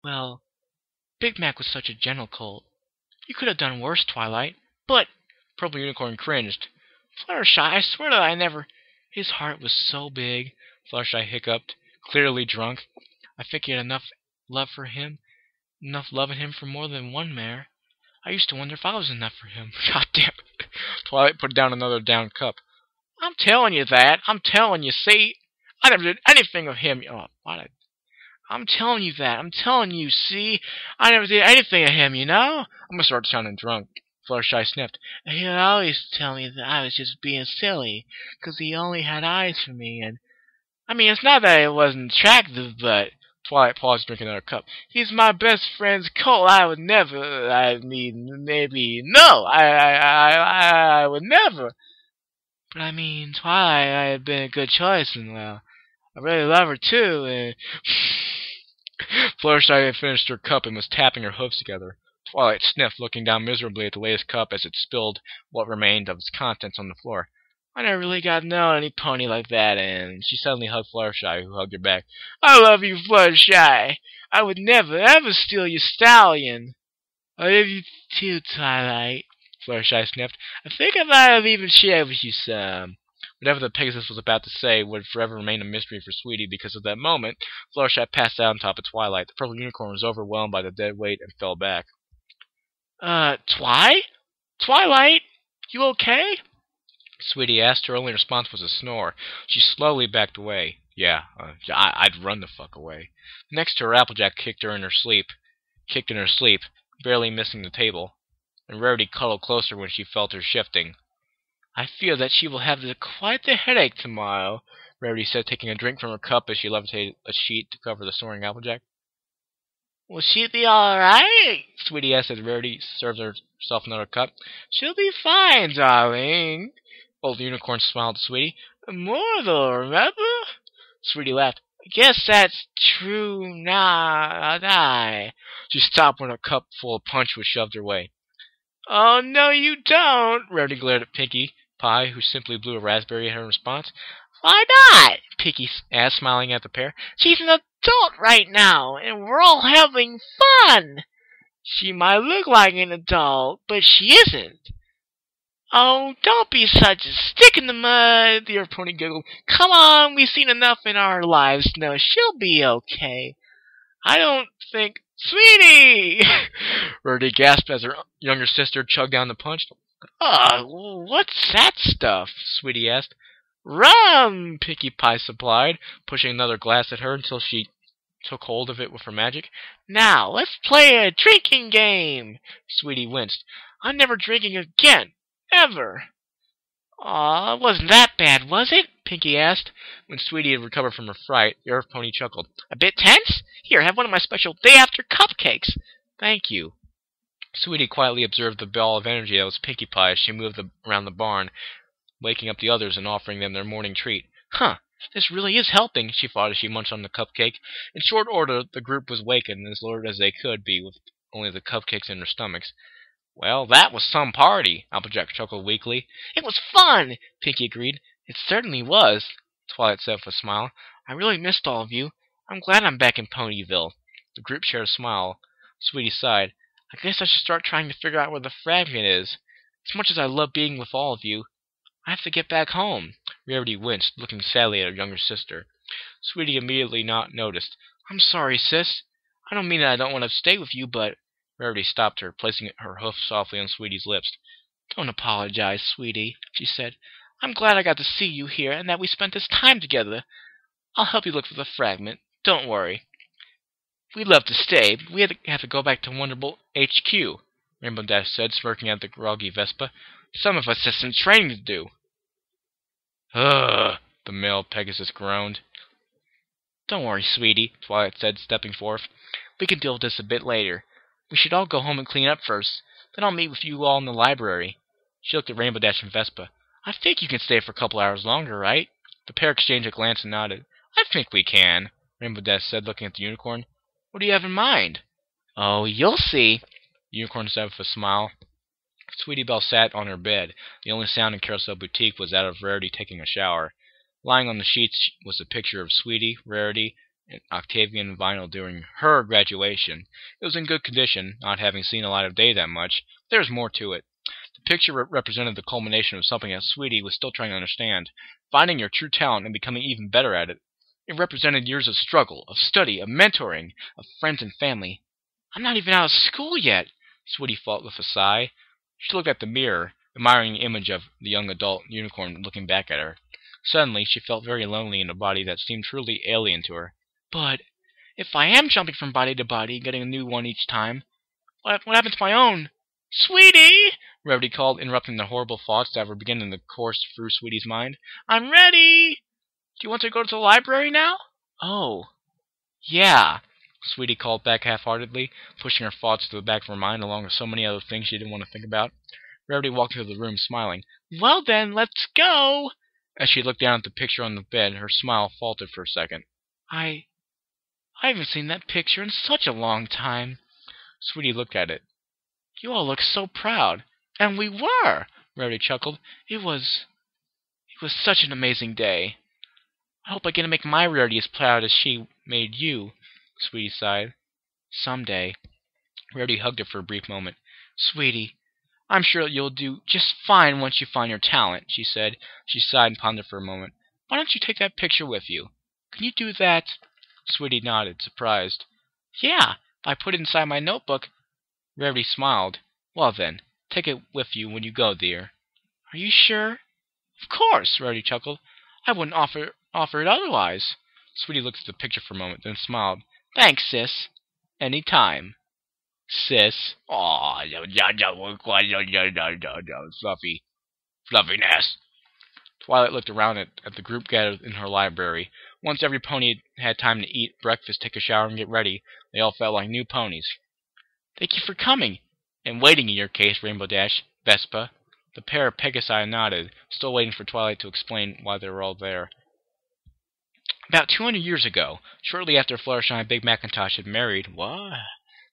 Well, Big Mac was such a gentle colt. You could have done worse, Twilight. But Purple Unicorn cringed. Fluttershy, I swear that I never. His heart was so big, Fluttershy hiccuped, clearly drunk. I think he had love for him, enough love in him for more than one mare. I used to wonder if I was enough for him. God damn it. Twilight put down another down cup. I'm telling you that. I'm telling you, see? I never did anything of him. Oh, what? I'm telling you that. I'm telling you, see? I never did anything of him, you know? I'm gonna start sounding drunk. Fluttershy sniffed. He'd always tell me that I was just being silly, 'cause he only had eyes for me, and... I mean, it's not that it wasn't attractive, but... Twilight paused, drinking another cup. He's my best friend's colt. I would never... I mean, maybe... No! I would never... But I mean, Twilight had been a good choice, and, well... I really love her, too, and... Fluttershy had finished her cup and was tapping her hooves together. Twilight sniffed, looking down miserably at the latest cup as it spilled what remained of its contents on the floor. I never really got to know any pony like that, and she suddenly hugged Fluttershy, who hugged her back. I love you, Fluttershy. I would never, ever steal your stallion. I love you too, Twilight, Fluttershy sniffed. I think I might have even shared with you some. Whatever the Pegasus was about to say would forever remain a mystery for Sweetie, because at that moment, Fluttershy passed out on top of Twilight. The Purple Unicorn was overwhelmed by the dead weight and fell back. Twilight? You okay? Sweetie asked. Her only response was a snore. She slowly backed away. I'd run the fuck away. Next to her, Applejack kicked in her sleep, barely missing the table, and Rarity cuddled closer when she felt her shifting. I fear that she will have quite the headache tomorrow, Rarity said, taking a drink from her cup as she levitated a sheet to cover the snoring Applejack. Will she be alright? Sweetie asked as Rarity served herself another cup. She'll be fine, darling. Old Unicorn smiled at Sweetie. Immortal, remember? Sweetie laughed. I guess that's true now. She stopped when her cup full of punch was shoved her way. Oh, no, you don't, Rarity glared at Pinkie Pie, who simply blew a raspberry at her response. Why not? Pinkie asked, smiling at the pair. She's an adult right now, and we're all having fun. She might look like an adult, but she isn't. Oh, don't be such a stick in the mud, the Earth Pony giggled. Come on, we've seen enough in our lives to know she'll be okay. I don't think... Sweetie! Rarity gasped as her younger sister chugged down the punch. What's that stuff? Sweetie asked. Rum, Pinkie Pie supplied, pushing another glass at her until she took hold of it with her magic. Now, let's play a drinking game. Sweetie winced. I'm never drinking again. Ever. Aw, it wasn't that bad, was it? Pinkie asked. When Sweetie had recovered from her fright, the Earth Pony chuckled. A bit tense? Here, have one of my special day-after cupcakes. Thank you. Sweetie quietly observed the ball of energy that was Pinkie Pie as she moved around the barn, waking up the others and offering them their morning treat. Huh, this really is helping, she thought as she munched on the cupcake. In short order, the group was wakened as alert as they could be with only the cupcakes in their stomachs. Well, that was some party, Applejack chuckled weakly. It was fun, Pinkie agreed. It certainly was, Twilight said with a smile. I really missed all of you. I'm glad I'm back in Ponyville. The group shared a smile. Sweetie sighed. I guess I should start trying to figure out where the fragment is. As much as I love being with all of you, I have to get back home. Rarity winced, looking sadly at her younger sister. Sweetie immediately noticed. I'm sorry, sis. I don't mean that I don't want to stay with you, but... Rarity stopped her, placing her hoof softly on Sweetie's lips. Don't apologize, Sweetie, she said. I'm glad I got to see you here and that we spent this time together. I'll help you look for the fragment. Don't worry. We'd love to stay, but we have to go back to Wonderbolt HQ, Rainbow Dash said, smirking at the groggy Vespa. Some of us have some training to do. Ugh, the male Pegasus groaned. Don't worry, Sweetie, Twilight said, stepping forth. We can deal with this a bit later. We should all go home and clean up first. Then I'll meet with you all in the library. She looked at Rainbow Dash and Vespa. I think you can stay for a couple hours longer, right? The pair exchanged a glance and nodded. I think we can, Rainbow Dash said, looking at the unicorn. What do you have in mind? Oh, you'll see, the unicorn said with a smile. Sweetie Belle sat on her bed. The only sound in Carousel Boutique was that of Rarity taking a shower. Lying on the sheets was a picture of Sweetie, Rarity, an Octavian vinyl during her graduation. It was in good condition, not having seen the light of day that much, but there was more to it. The picture represented the culmination of something that Sweetie was still trying to understand, finding your true talent and becoming even better at it. It represented years of struggle, of study, of mentoring, of friends and family. I'm not even out of school yet, Sweetie thought with a sigh. She looked at the mirror, admiring the image of the young adult unicorn looking back at her. Suddenly, she felt very lonely in a body that seemed truly alien to her. But if I am jumping from body to body, getting a new one each time, what happened to my own? Sweetie! Rarity called, interrupting the horrible thoughts that were beginning to course through Sweetie's mind. I'm ready! Do you want to go to the library now? Oh, yeah, Sweetie called back half-heartedly, pushing her thoughts to the back of her mind along with so many other things she didn't want to think about. Rarity walked into the room, smiling. Well then, let's go! As she looked down at the picture on the bed, her smile faltered for a second. I haven't seen that picture in such a long time. Sweetie looked at it. You all look so proud. And we were, Rarity chuckled. It was such an amazing day. I hope I get to make my Rarity as proud as she made you, Sweetie sighed. Someday. Rarity hugged her for a brief moment. Sweetie, I'm sure you'll do just fine once you find your talent, she said. She sighed and pondered for a moment. Why don't you take that picture with you? Can you do that? Sweetie nodded, surprised. Yeah, if I put it inside my notebook. Rarity smiled. Well then, take it with you when you go, dear. Are you sure? Of course, Rarity chuckled. I wouldn't offer it otherwise. Sweetie looked at the picture for a moment, then smiled. Thanks, sis. Any time. Sis. Aw, fluffy. Fluffiness. Twilight looked around at the group gathered in her library. Once every pony had time to eat breakfast, take a shower, and get ready, they all felt like new ponies. Thank you for coming. And waiting in your case, Rainbow Dash, Vespa. The pair of Pegasi nodded, still waiting for Twilight to explain why they were all there. About 200 years ago, shortly after Fluttershy and Big Macintosh had married,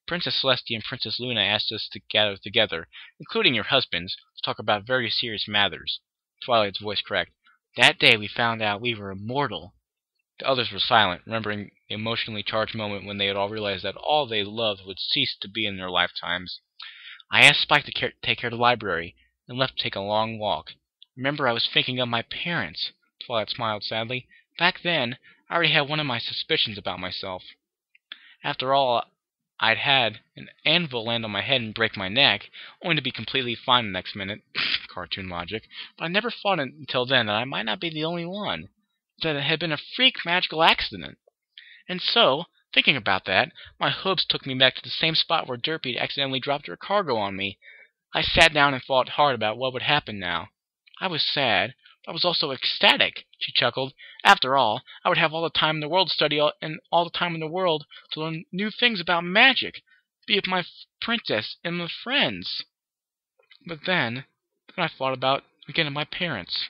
Princess Celestia and Princess Luna asked us to gather together, including your husbands, to talk about very serious matters. Twilight's voice cracked. That day we found out we were immortal. The others were silent, remembering the emotionally charged moment when they had all realized that all they loved would cease to be in their lifetimes. I asked Spike to take care of the library, and left to take a long walk. Remember, I was thinking of my parents. Twilight smiled sadly. Back then, I already had one of my suspicions about myself. After all, I'd had an anvil land on my head and break my neck, only to be completely fine the next minute. Cartoon logic. But I never thought until then that I might not be the only one. That it had been a freak magical accident. And so, thinking about that, my hooves took me back to the same spot where Derpy had accidentally dropped her cargo on me. I sat down and thought hard about what would happen now. I was sad, but I was also ecstatic, she chuckled. After all, I would have all the time in the world to study and all the time in the world to learn new things about magic, be with my princess and my friends. But then I thought about, again, of my parents.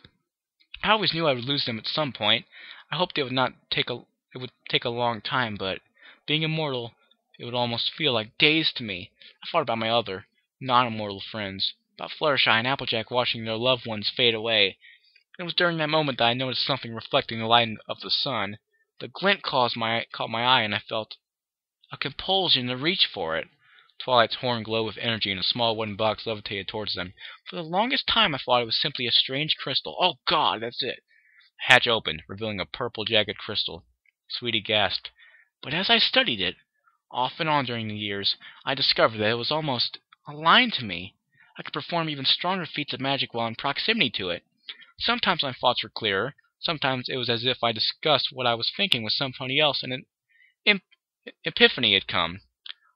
I always knew I would lose them at some point. I hoped it would take a long time, but being immortal, it would almost feel like days to me. I thought about my other, non-immortal friends, about Fluttershy and Applejack watching their loved ones fade away. And it was during that moment that I noticed something reflecting the light of the sun. The glint caught my eye, and I felt a compulsion to reach for it. Twilight's horn glowed with energy, and a small wooden box levitated towards them. For the longest time I thought it was simply a strange crystal. Oh, God, that's it. The hatch opened, revealing a purple, jagged crystal. Sweetie gasped. But as I studied it, off and on during the years, I discovered that it was almost aligned to me. I could perform even stronger feats of magic while in proximity to it. Sometimes my thoughts were clearer. Sometimes it was as if I discussed what I was thinking with somebody else, and an epiphany had come.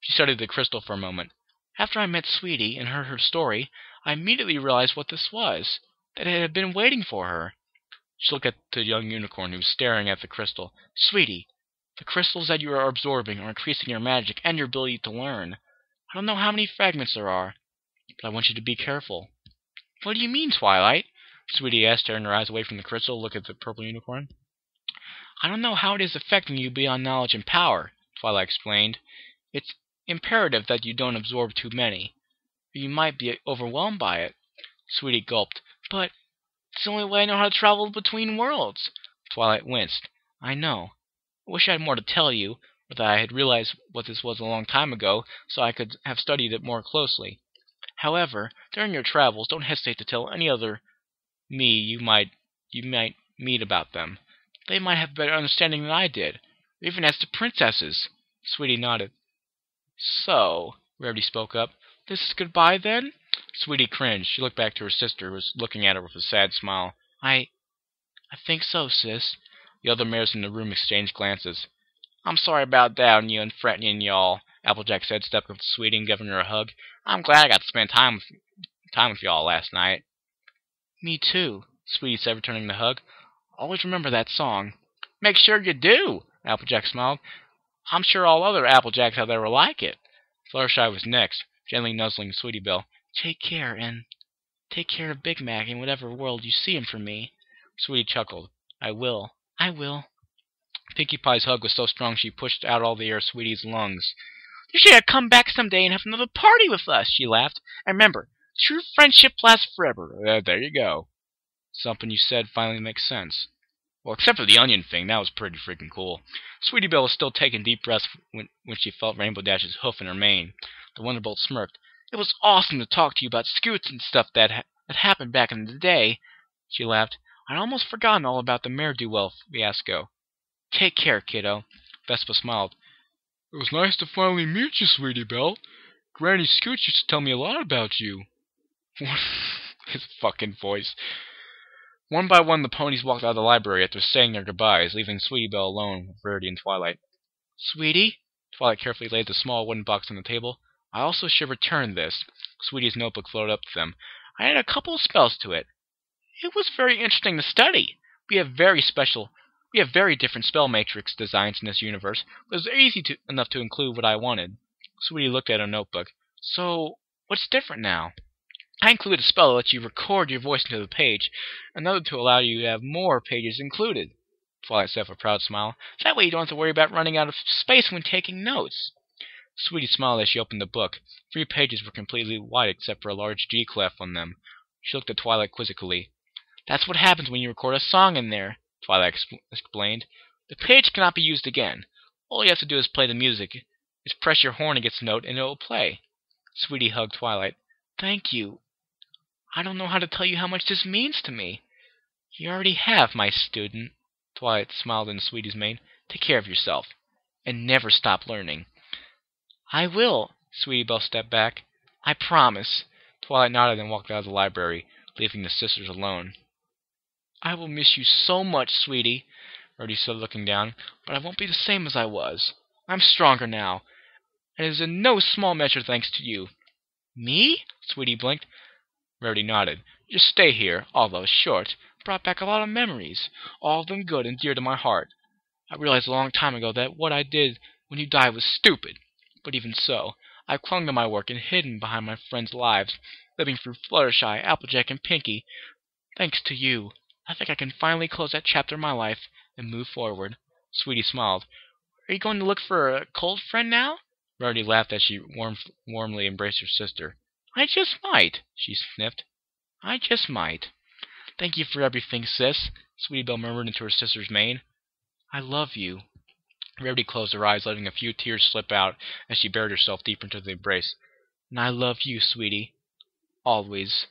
She studied the crystal for a moment. After I met Sweetie and heard her story, I immediately realized what this was, that it had been waiting for her. She looked at the young unicorn, who was staring at the crystal. Sweetie, the crystals that you are absorbing are increasing your magic and your ability to learn. I don't know how many fragments there are, but I want you to be careful. What do you mean, Twilight? Sweetie asked, turning her eyes away from the crystal to look at the purple unicorn. I don't know how it is affecting you beyond knowledge and power, Twilight explained. It's imperative that you don't absorb too many, or you might be overwhelmed by it. Sweetie gulped. But it's the only way I know how to travel between worlds. Twilight winced. I know. I wish I had more to tell you, or that I had realized what this was a long time ago, so I could have studied it more closely. However, during your travels, don't hesitate to tell any other me you might meet about them. They might have a better understanding than I did, or even as to princesses." Sweetie nodded. "So," Rarity spoke up, "this is goodbye, then?" Sweetie cringed. She looked back to her sister, who was looking at her with a sad smile. I think so, sis." The other mares in the room exchanged glances. "I'm sorry about doubting you and fretting y'all," Applejack said, stepping up to Sweetie and giving her a hug. "I'm glad I got to spend time with y'all last night." "Me too," Sweetie said, returning the hug. "Always remember that song." "Make sure you do," Applejack smiled. "I'm sure all other Applejacks out there will like it." Fluttershy was next, gently nuzzling Sweetie Belle. Take care of Big Mac in whatever world you see him for me." Sweetie chuckled. I will. Pinkie Pie's hug was so strong she pushed out all the air of Sweetie's lungs. "You should come back someday and have another party with us," she laughed. "And remember, true friendship lasts forever." There you go. Something you said finally makes sense. Well, except for the onion thing, that was pretty freaking cool. Sweetie Belle was still taking deep breaths when she felt Rainbow Dash's hoof in her mane. The Wonderbolt smirked. "It was awesome to talk to you about scoots and stuff that happened back in the day." She laughed. "I'd almost forgotten all about the Mare-do-well fiasco." "Take care, kiddo." Vespa smiled. "It was nice to finally meet you, Sweetie Belle. Granny Scoots used to tell me a lot about you." His fucking voice. One by one, the ponies walked out of the library after saying their goodbyes, leaving Sweetie Belle alone with Rarity and Twilight. "Sweetie," Twilight carefully laid the small wooden box on the table, "I also should return this." Sweetie's notebook floated up to them. "I added a couple of spells to it. It was very interesting to study. We have very different spell matrix designs in this universe, but it was easy enough to include what I wanted." Sweetie looked at her notebook. "So, what's different now?" "I included a spell that lets you record your voice into the page, another to allow you to have more pages included," Twilight said with a proud smile. "That way you don't have to worry about running out of space when taking notes." Sweetie smiled as she opened the book. 3 pages were completely white except for a large G clef on them. She looked at Twilight quizzically. "That's what happens when you record a song in there," Twilight explained. "The page cannot be used again. All you have to do is play the music. Just press your horn against the note and it will play." Sweetie hugged Twilight. "Thank you. I don't know how to tell you how much this means to me." "You already have, my student." Twilight smiled in Sweetie's mane. "Take care of yourself. And never stop learning." "I will." Sweetie Belle stepped back. "I promise." Twilight nodded and walked out of the library, leaving the sisters alone. "I will miss you so much, Sweetie," Rarity said, looking down, "but I won't be the same as I was. I'm stronger now, and it is in no small measure thanks to you." "Me?" Sweetie blinked. Rarity nodded. "Your stay here, although short, brought back a lot of memories, all of them good and dear to my heart. I realized a long time ago that what I did when you died was stupid. But even so, I clung to my work and hidden behind my friends' lives, living through Fluttershy, Applejack, and Pinkie. Thanks to you, I think I can finally close that chapter of my life and move forward." Sweetie smiled. "Are you going to look for a cold friend now?" Rarity laughed as she warmly embraced her sister. "I just might," she sniffed. "I just might." "Thank you for everything, sis," Sweetie Belle murmured into her sister's mane. "I love you." Rarity closed her eyes, letting a few tears slip out as she buried herself deeper into the embrace. "And I love you, Sweetie. Always."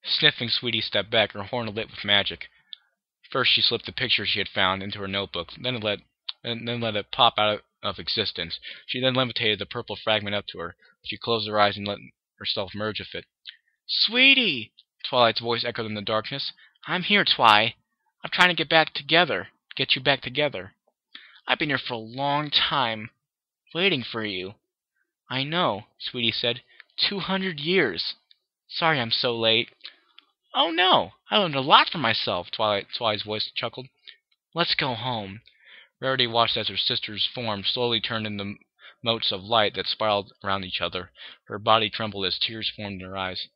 Sniffing, Sweetie stepped back, her horn lit with magic. First she slipped the picture she had found into her notebook, then let it pop out of existence. She then levitated the purple fragment up to her. She closed her eyes and let herself merge with it. "Sweetie!" Twilight's voice echoed in the darkness. "I'm here, Twi. I'm trying to get you back together. I've been here for a long time, waiting for you." "I know," Sweetie said. 200 years. Sorry I'm so late." "Oh no, I learned a lot for myself," Twilight's voice chuckled. "Let's go home." Rarity watched as her sister's forms slowly turned into motes of light that spiraled around each other. Her body trembled as tears formed in her eyes.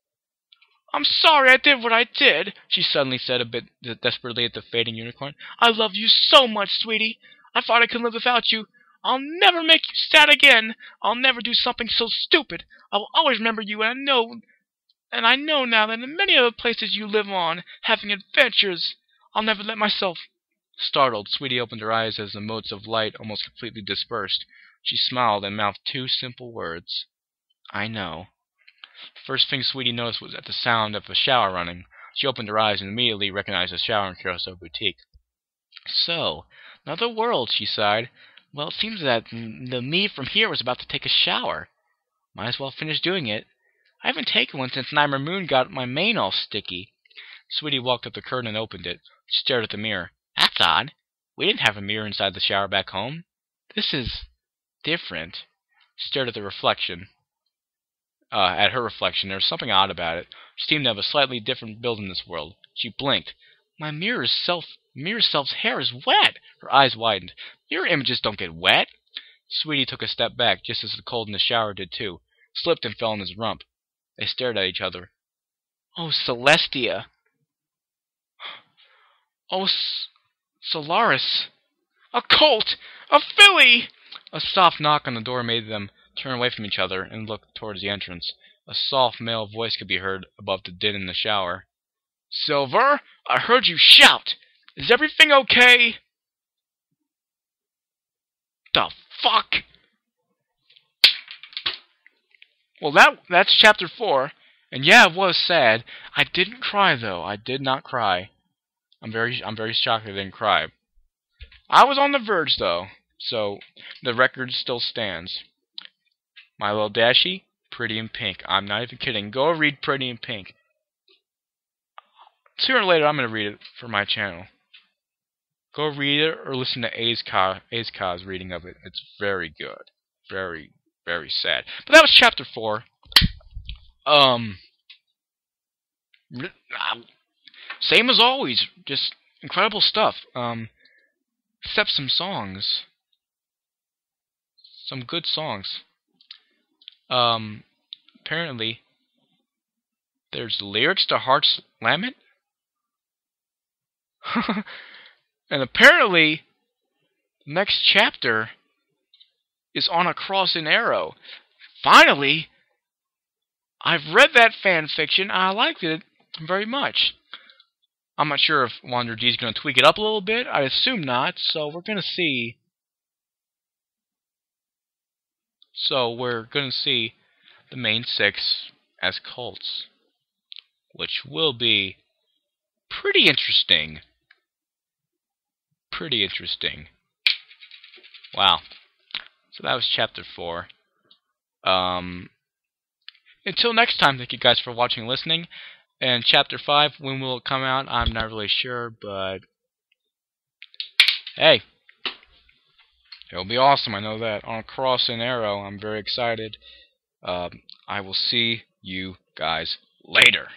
"I'm sorry I did what I did," she suddenly said a bit desperately at the fading unicorn. "I love you so much, Sweetie. I thought I could live without you. I'll never make you sad again. I'll never do something so stupid. I will always remember you, and I know now that in many other places you live on, having adventures, I'll never let myself Startled, Sweetie opened her eyes as the motes of light almost completely dispersed. She smiled and mouthed two simple words. I know. The first thing Sweetie noticed was at the sound of a shower running. She opened her eyes and immediately recognized the shower in Carousel Boutique. So, another world, she sighed. Well, it seems that the me from here was about to take a shower. Might as well finish doing it. I haven't taken one since Nightmare Moon got my mane all sticky. Sweetie walked up the curtain and opened it. She stared at the mirror. That's odd. We didn't have a mirror inside the shower back home. This is different. She stared at the reflection. At her reflection. There was something odd about it. She seemed to have a slightly different build in this world. She blinked. My mirror self's hair is wet. Her eyes widened. Mirror images don't get wet. Sweetie took a step back, just as the cold in the shower did too. Slipped and fell in his rump. They stared at each other. Oh, Celestia. Oh, Solaris. A colt! A filly! A soft knock on the door made them turn away from each other and look towards the entrance. A soft male voice could be heard above the din in the shower. Silver, I heard you shout. Is everything okay? The fuck? Well, that's chapter 4. And yeah, it was sad. I didn't cry though. I did not cry. I'm very shocked I didn't cry. I was on the verge though. So the record still stands. My Little Dashie, Pretty in Pink. I'm not even kidding. Go read Pretty in Pink. Sooner or later I'm going to read it for my channel. Go read it or listen to A's Ka's reading of it. It's very good. Very, very sad. But that was chapter 4. Same as always. Just incredible stuff. Except some songs. Some good songs. Apparently, there's lyrics to Heart's Lament. And apparently, the next chapter is on a cross and arrow. Finally, I've read that fan fiction. I liked it very much. I'm not sure if Wander D is going to tweak it up a little bit. I assume not. So we're going to see. The main 6 as cults, which will be pretty interesting. Pretty interesting. Wow. So that was chapter 4. Until next time, thank you guys for watching and listening. And chapter 5, when will it come out? I'm not really sure, but hey, it'll be awesome. I know that. On a cross and arrow, I'm very excited. I will see you guys later.